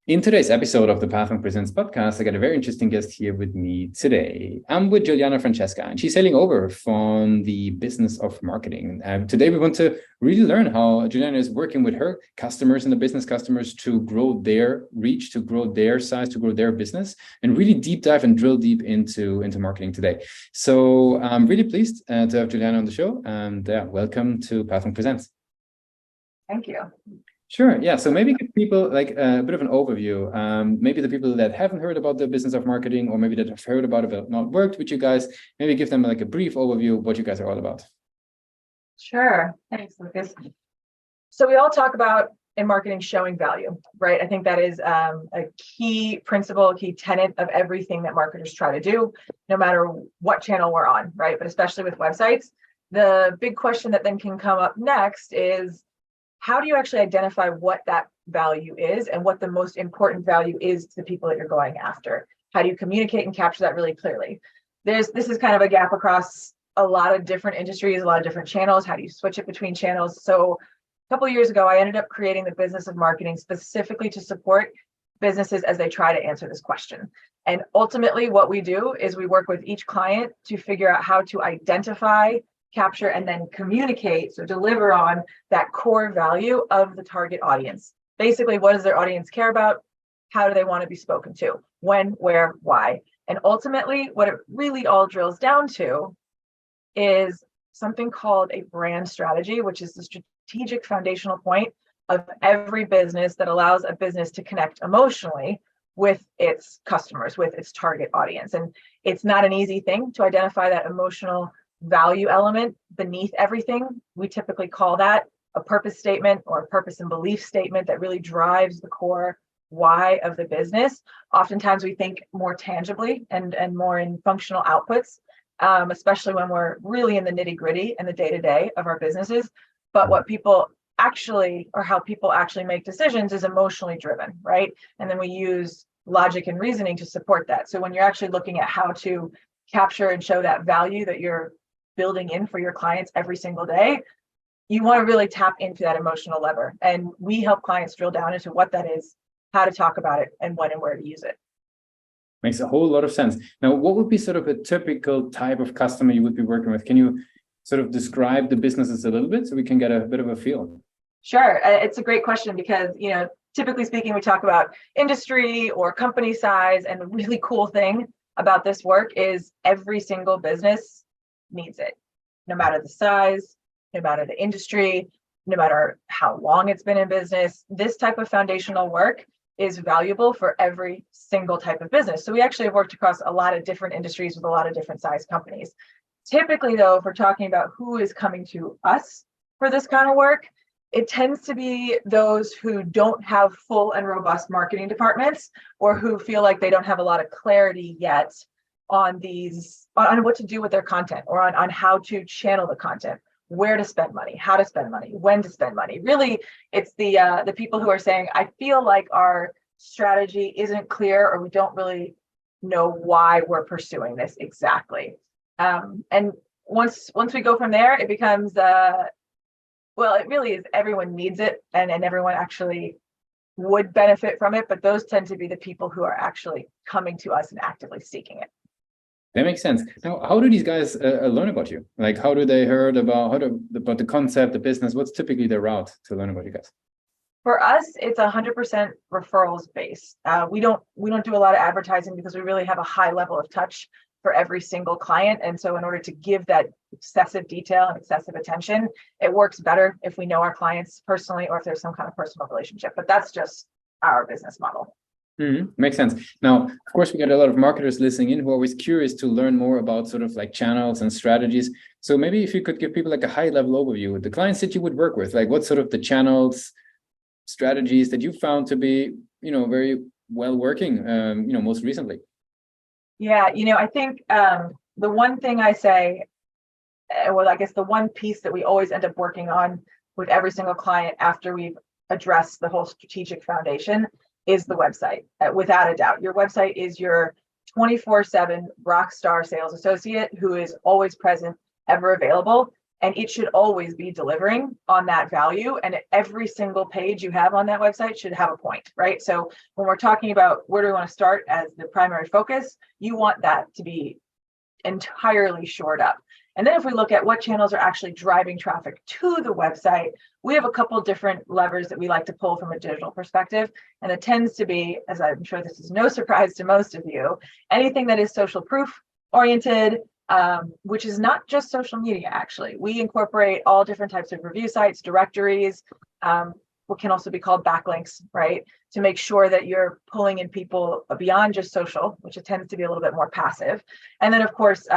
In today's episode of the Pathway Presents podcast, I got a very interesting guest here with me today. I'm with Julianna Francesca, and she's sailing over from the business of marketing. Today, we want to really learn how Julianna is working with her customers and the business customers to grow their reach, to grow their size, to grow their business, and really deep dive and drill deep into marketing today. So I'm really pleased to have Julianna on the show, and welcome to Pathway Presents. Thank you. Sure. Yeah. So maybe give people like a bit of an overview. Maybe the people that haven't heard about the business of marketing, or maybe that have heard about it but not worked with you guys, maybe give them like a brief overview of what you guys are all about. Sure. Thanks, Lucas. So we all talk about in marketing showing value, right? I think that is a key principle, key tenet of everything that marketers try to do, no matter what channel we're on, right? But especially with websites, the big question that then can come up next is, how do you actually identify what that value is and what the most important value is to the people that you're going after? How do you communicate and capture that really clearly? This is kind of a gap across a lot of different industries, a lot of different channels. How do you switch it between channels? So a couple of years ago, I ended up creating the business of marketing specifically to support businesses as they try to answer this question. And ultimately, what we do is we work with each client to figure out how to identify, capture, and then communicate, so deliver on that core value of the target audience. Basically, what does their audience care about? How do they want to be spoken to? When, where, why? And ultimately, what it really all drills down to is something called a brand strategy, which is the strategic foundational point of every business that allows a business to connect emotionally with its customers, with its target audience. And it's not an easy thing to identify that emotional value element beneath everything. We typically call that a purpose statement or a purpose and belief statement that really drives the core why of the business. Oftentimes we think more tangibly and more in functional outputs, especially when we're really in the nitty-gritty and the day-to-day of our businesses. But what people actually, or how people actually make decisions, is emotionally driven, right? And then we use logic and reasoning to support that. So when you're actually looking at how to capture and show that value that you're building in for your clients every single day, you want to really tap into that emotional lever. And we help clients drill down into what that is, how to talk about it, and when and where to use it. Makes a whole lot of sense. Now, what would be sort of a typical type of customer you would be working with? Can you sort of describe the businesses a little bit so we can get a bit of a feel? Sure. It's a great question because, typically speaking, we talk about industry or company size. And the really cool thing about this work is every single business needs it, no matter the size, no matter the industry, no matter how long it's been in business. This type of foundational work is valuable for every single type of business. So we actually have worked across a lot of different industries with a lot of different size companies. Typically, though, if we're talking about who is coming to us for this kind of work, it tends to be those who don't have full and robust marketing departments, or who feel like they don't have a lot of clarity yet on what to do with their content, or on how to channel the content, where to spend money, how to spend money, when to spend money. Really, it's the people who are saying, I feel like our strategy isn't clear, or we don't really know why we're pursuing this exactly. And once we go from there, it becomes it really is, everyone needs it, and everyone actually would benefit from it, but those tend to be the people who are actually coming to us and actively seeking it. That makes sense. Now, how do these guys learn about you? Like, how do they heard about the concept, the business? What's typically their route to learn about you guys? For us, it's 100% referrals based. We don't do a lot of advertising because we really have a high level of touch for every single client. And so in order to give that excessive detail and excessive attention, it works better if we know our clients personally, or if there's some kind of personal relationship. But that's just our business model. Makes sense. Now, of course, we got a lot of marketers listening in who are always curious to learn more about sort of like channels and strategies. So maybe if you could give people like a high level overview with the clients that you would work with, like what sort of the channels, strategies that you found to be, very well working, most recently. Yeah, I think the one thing I say, I guess the one piece that we always end up working on with every single client after we've addressed the whole strategic foundation is the website. Without a doubt, your website is your 24/7 rock star sales associate who is always present, ever available. and it should always be delivering on that value. And every single page you have on that website should have a point, right? So when we're talking about where do we want to start as the primary focus, you want that to be entirely shored up. And then if we look at what channels are actually driving traffic to the website, we have a couple different levers that we like to pull from a digital perspective. And it tends to be, as I'm sure this is no surprise to most of you, anything that is social proof oriented, which is not just social media, actually. We incorporate all different types of review sites, directories, what can also be called backlinks, right? To make sure that you're pulling in people beyond just social, which it tends to be a little bit more passive. And then, of course,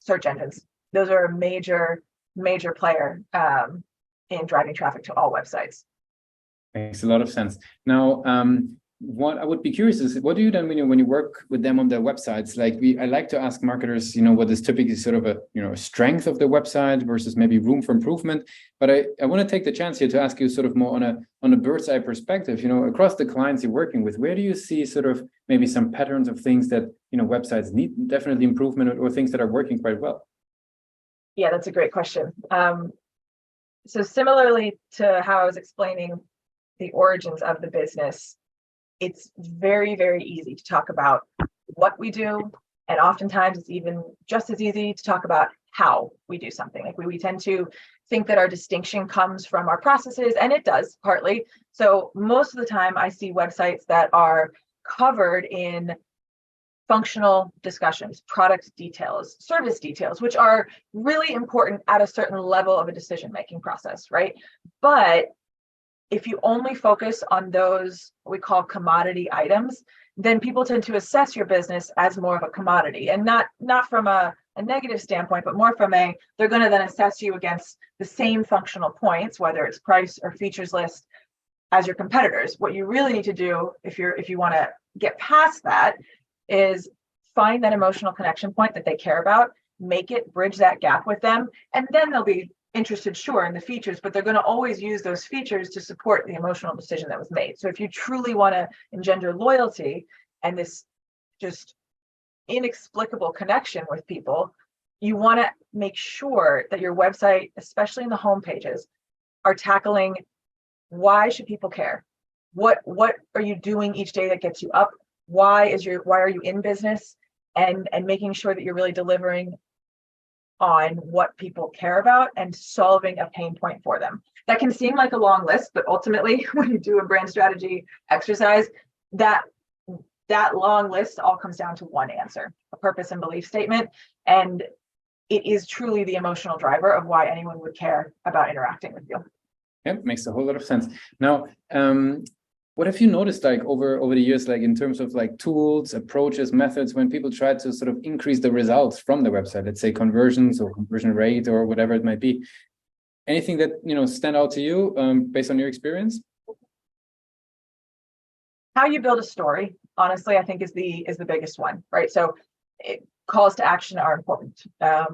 search engines. Those are a major player in driving traffic to all websites. Makes a lot of sense. Now, what I would be curious is, what do you then when you work with them on their websites? Like I like to ask marketers, what is typically sort of a strength of the website versus maybe room for improvement. But I want to take the chance here to ask you sort of more on a bird's eye perspective. Across the clients you're working with, where do you see sort of maybe some patterns of things that websites need definitely improvement, or things that are working quite well? Yeah, that's a great question. So similarly to how I was explaining the origins of the business, it's very, very easy to talk about what we do. And oftentimes it's even just as easy to talk about how we do something. Like we tend to think that our distinction comes from our processes, and it does partly. So most of the time I see websites that are covered in functional discussions, product details, service details, which are really important at a certain level of a decision-making process, right? But if you only focus on those, what we call commodity items, then people tend to assess your business as more of a commodity, and not from a negative standpoint, but more from they're going to then assess you against the same functional points, whether it's price or features list, as your competitors. What you really need to do, if you want to get past that, is find that emotional connection point that they care about, bridge that gap with them, and then they'll be interested, sure, in the features, but they're going to always use those features to support the emotional decision that was made. So if you truly want to engender loyalty and this just inexplicable connection with people, you want to make sure that your website, especially in the home pages, are tackling why should people care? What are you doing each day that gets you up? Why are you in business? And making sure that you're really delivering on what people care about and solving a pain point for them. That can seem like a long list, but ultimately when you do a brand strategy exercise, that long list all comes down to one answer, a purpose and belief statement. And it is truly the emotional driver of why anyone would care about interacting with you. Yeah, makes a whole lot of sense. Now, what have you noticed, like over the years, like in terms of like tools, approaches, methods, when people try to sort of increase the results from the website, let's say conversions or conversion rate or whatever it might be? Anything that stand out to you based on your experience? How you build a story, honestly, I think is the biggest one, right? So calls to action are important,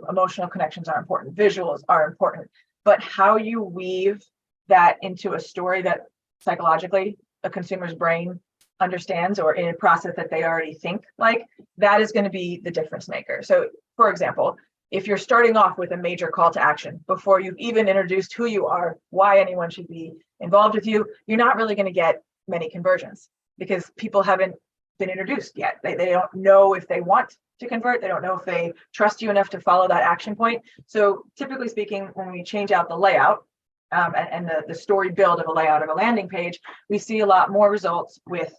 emotional connections are important, visuals are important, but how you weave that into a story that psychologically a consumer's brain understands, or in a process that they already think like, that is going to be the difference maker. So for example, if you're starting off with a major call to action before you've even introduced who you are, why anyone should be involved with you, you're not really going to get many conversions because people haven't been introduced yet. They don't know if they want to convert. They don't know if they trust you enough to follow that action point. So typically speaking, when we change out the layout, and the story build of a layout of a landing page, we see a lot more results with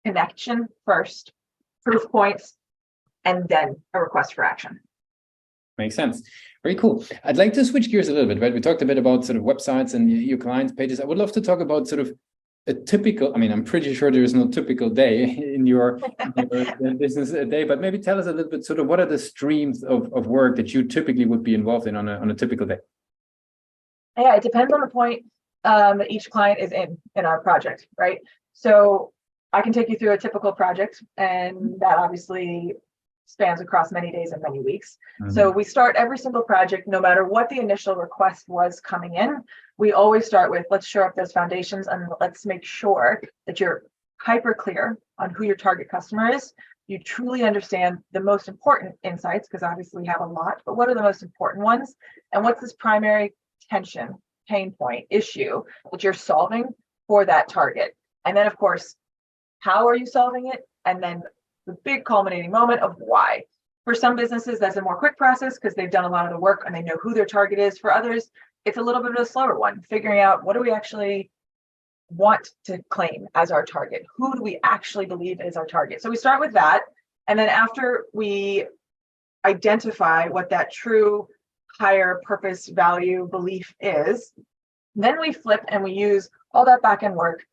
connection first, proof points, and then a request for action. Makes sense. Very cool. I'd like to switch gears a little bit, right? We talked a bit about sort of websites and your clients' pages. I would love to talk about sort of a typical, I'm pretty sure there is no typical day in your business day, but maybe tell us a little bit sort of what are the streams of work that you typically would be involved in on a typical day? Yeah, it depends on the point that each client is in our project, right? So I can take you through a typical project, and that obviously spans across many days and many weeks. Mm-hmm. So we start every single project, no matter what the initial request was coming in, we always start with, let's shore up those foundations and let's make sure that you're hyper clear on who your target customer is, you truly understand the most important insights, because obviously we have a lot, but what are the most important ones? And what's this primary tension, pain point, issue that you're solving for that target? And then, of course, how are you solving it? And then the big culminating moment of why. For some businesses, that's a more quick process because they've done a lot of the work and they know who their target is. For others, it's a little bit of a slower one, figuring out what do we actually want to claim as our target? Who do we actually believe is our target? So we start with that. And then after we identify what that true higher purpose, value, belief is, then we flip and we use all that back end work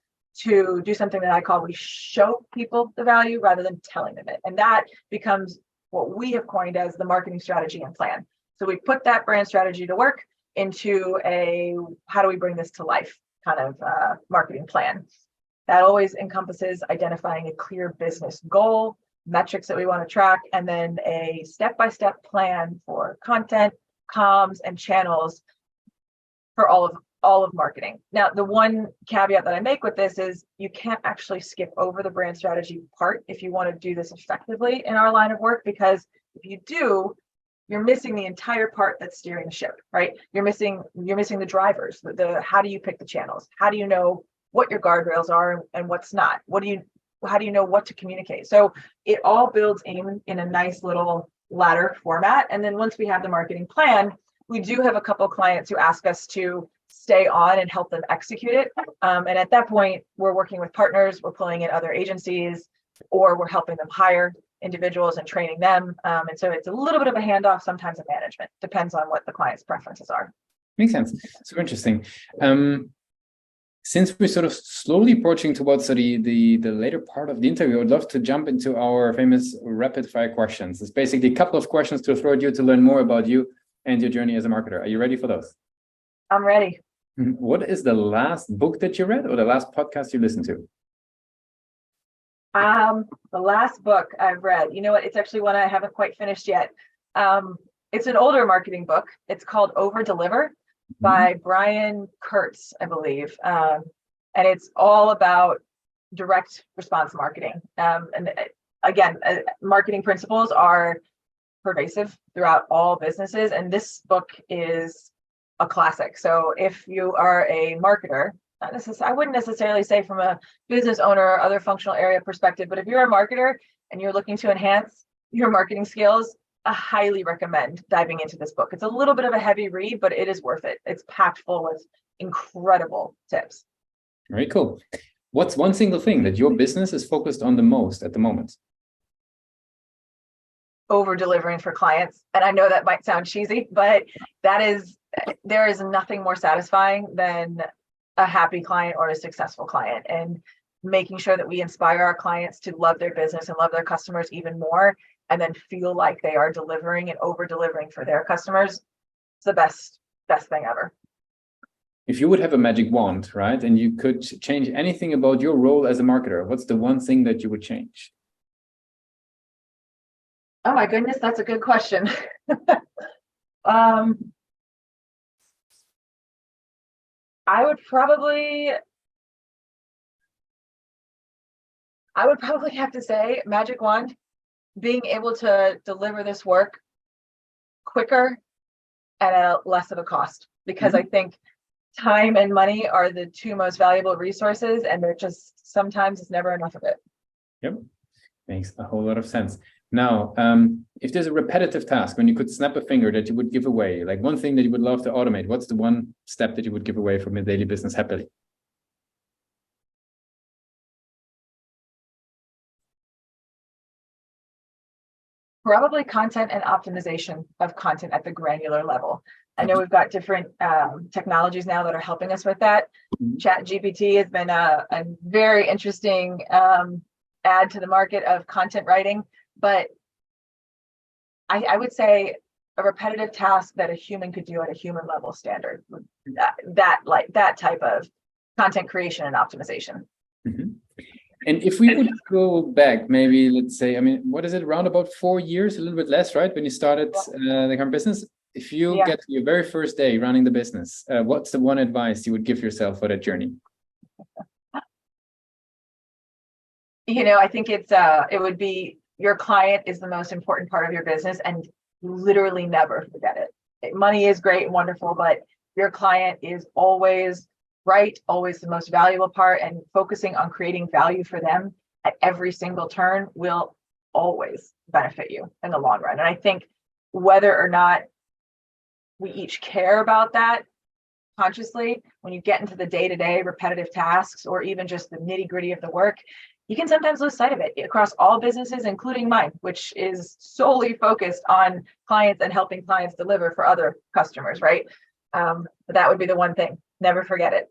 to do something that I call we show people the value rather than telling them it. And that becomes what we have coined as the marketing strategy and plan. So we put that brand strategy to work into a how do we bring this to life kind of marketing plan. That always encompasses identifying a clear business goal, metrics that we want to track, and then a step-by-step plan for content, comms, and channels for all of marketing. Now, the one caveat that I make with this is you can't actually skip over the brand strategy part if you want to do this effectively in our line of work, because if you do, you're missing the entire part that's steering the ship, right? You're missing the drivers, the how do you pick the channels? How do you know what your guardrails are and what's not? How do you know what to communicate? So it all builds in a nice little ladder format. And then once we have the marketing plan, we do have a couple of clients who ask us to stay on and help them execute it. And at that point, we're working with partners, we're pulling in other agencies, or we're helping them hire individuals and training them. And so it's a little bit of a handoff, sometimes a management, depends on what the client's preferences are. Makes sense. Super interesting. Since we're sort of slowly approaching towards the later part of the interview, I would love to jump into our famous rapid fire questions. It's basically a couple of questions to throw at you to learn more about you and your journey as a marketer. Are you ready for those? I'm ready. What is the last book that you read or the last podcast you listened to? The last book I've read, you know what? It's actually one I haven't quite finished yet. It's an older marketing book. It's called Over Deliver by Brian Kurtz, I believe. And it's all about direct response marketing. And again, marketing principles are pervasive throughout all businesses. And this book is a classic. So if you are a marketer, I wouldn't necessarily say from a business owner or other functional area perspective, but if you're a marketer and you're looking to enhance your marketing skills, I highly recommend diving into this book. It's a little bit of a heavy read, but it is worth it. It's packed full with incredible tips. Very cool. What's one single thing that your business is focused on the most at the moment? Over delivering for clients. And I know that might sound cheesy, but there is nothing more satisfying than a happy client or a successful client, and making sure that we inspire our clients to love their business and love their customers even more, and then feel like they are delivering and over delivering for their customers. It's the best thing ever. If you would have a magic wand, right, and you could change anything about your role as a marketer, what's the one thing that you would change? Oh my goodness, that's a good question. I would probably have to say magic wand, being able to deliver this work quicker and at less of a cost, because I think time and money are the two most valuable resources, and they're just sometimes it's never enough of it. Yep, makes a whole lot of sense. Now, if there's a repetitive task when you could snap a finger that you would give away, like one thing that you would love to automate, what's the one step that you would give away from your daily business happily? Probably content and optimization of content at the granular level. I know we've got different technologies now that are helping us with that. ChatGPT has been a very interesting add to the market of content writing. But I would say a repetitive task that a human could do at a human level standard, that type of content creation and optimization. And if we would go back, maybe let's say, I mean, what is it, around about 4 years, a little bit less, right? When you started the current business, if you get to your very first day running the business, what's the one advice you would give yourself for that journey? I think it would be your client is the most important part of your business, and literally never forget it. Money is great and wonderful, but your client is always right, always the most valuable part, and focusing on creating value for them at every single turn will always benefit you in the long run. And I think whether or not we each care about that consciously, when you get into the day-to-day repetitive tasks or even just the nitty-gritty of the work, you can sometimes lose sight of it across all businesses, including mine, which is solely focused on clients and helping clients deliver for other customers, right? But that would be the one thing. Never forget it.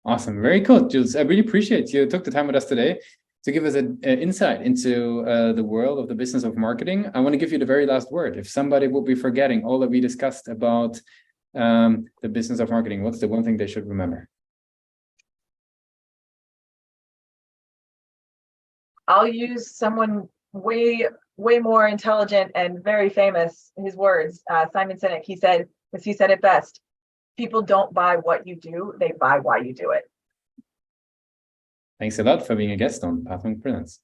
Awesome. Very cool, Jules. I really appreciate you took the time with us today to give us an insight into the world of the business of marketing. I want to give you the very last word. If somebody would be forgetting all that we discussed about the business of marketing, what's the one thing they should remember? I'll use someone way more intelligent and very famous, his words, Simon Sinek. He said it best: people don't buy what you do, they buy why you do it. Thanks a lot for being a guest on Pathway Presents.